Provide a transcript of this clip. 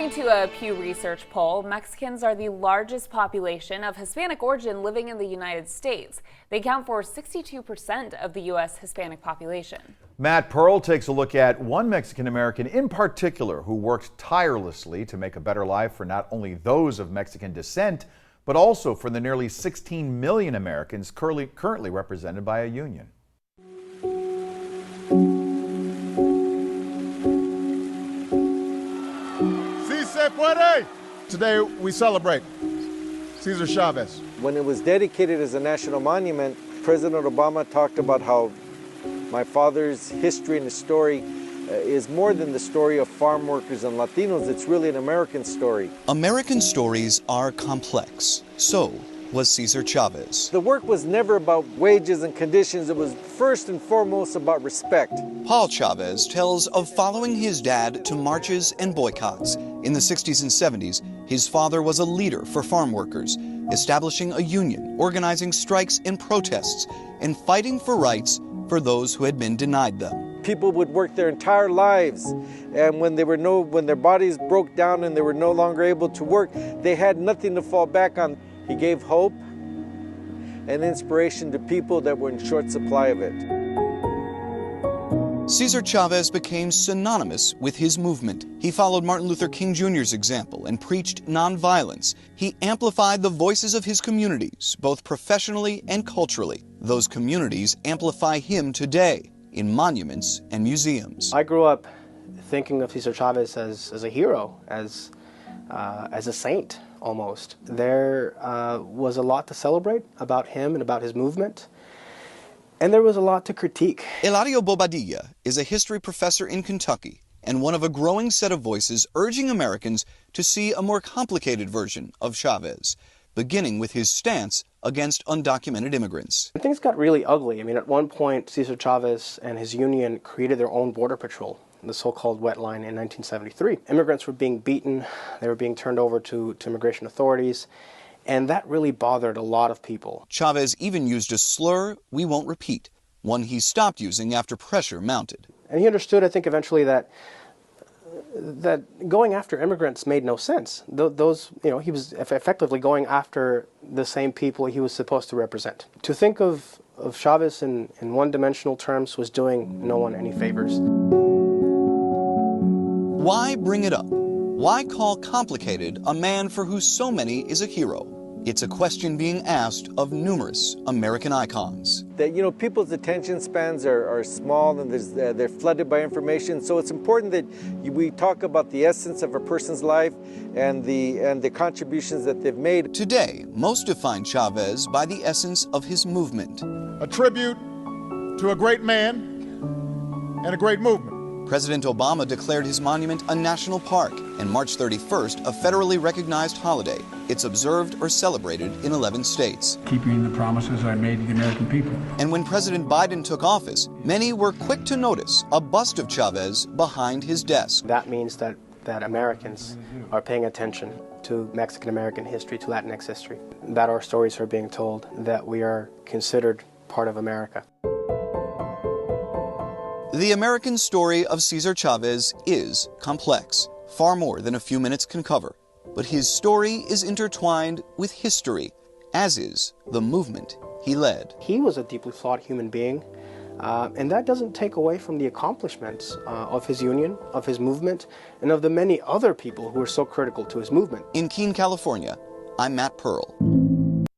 According to a Pew Research poll, Mexicans are the largest population of Hispanic origin living in the United States. They account for 62% of the U.S. Hispanic population. Matt Pearl takes a look at one Mexican American in particular who worked tirelessly to make a better life for not only those of Mexican descent, but also for the nearly 16 million Americans currently represented by a union. Today we celebrate Cesar Chavez. When it was dedicated as a national monument, President Obama talked about how my father's history and his story is more than the story of farm workers and Latinos. It's really an American story. American stories are complex. So was Cesar Chavez. The work was never about wages and conditions. It was first and foremost about respect. Paul Chavez tells of following his dad to marches and boycotts. In the 60s and 70s, his father was a leader for farm workers, establishing a union, organizing strikes and protests, and fighting for rights for those who had been denied them. People would work their entire lives, and when their bodies broke down and they were no longer able to work, they had nothing to fall back on. He gave hope and inspiration to people that were in short supply of it. Cesar Chavez became synonymous with his movement. He followed Martin Luther King Jr.'s example and preached nonviolence. He amplified the voices of his communities, both professionally and culturally. Those communities amplify him today in monuments and museums. I grew up thinking of Cesar Chavez as a hero, as a saint almost. There was a lot to celebrate about him and about his movement. And there was a lot to critique. Eladio Bobadilla is a history professor in Kentucky and one of a growing set of voices urging Americans to see a more complicated version of Chavez, beginning with his stance against undocumented immigrants. And things got really ugly. I mean, at one point, Cesar Chavez and his union created their own border patrol, the so-called wet line, in 1973. Immigrants were being beaten, they were being turned over to immigration authorities, and that really bothered a lot of people. Chavez even used a slur we won't repeat, one he stopped using after pressure mounted. And he understood, I think, eventually that going after immigrants made no sense. He was effectively going after the same people he was supposed to represent. To think of Chavez in one-dimensional terms was doing no one any favors. Why bring it up? Why call complicated a man for who so many is a hero? It's a question being asked of numerous American icons. That, people's attention spans are small and they're flooded by information. So it's important that we talk about the essence of a person's life and the contributions that they've made. Today, most define Chavez by the essence of his movement. A tribute to a great man and a great movement. President Obama declared his monument a national park, and March 31st, a federally recognized holiday. It's observed or celebrated in 11 states. Keeping the promises I made to the American people. And when President Biden took office, many were quick to notice a bust of Chavez behind his desk. That means that Americans are paying attention to Mexican-American history, to Latinx history, that our stories are being told, that we are considered part of America. The American story of Cesar Chavez is complex, far more than a few minutes can cover. But his story is intertwined with history, as is the movement he led. He was a deeply flawed human being, and that doesn't take away from the accomplishments of his union, of his movement, and of the many other people who were so critical to his movement. In Keene, California, I'm Matt Pearl.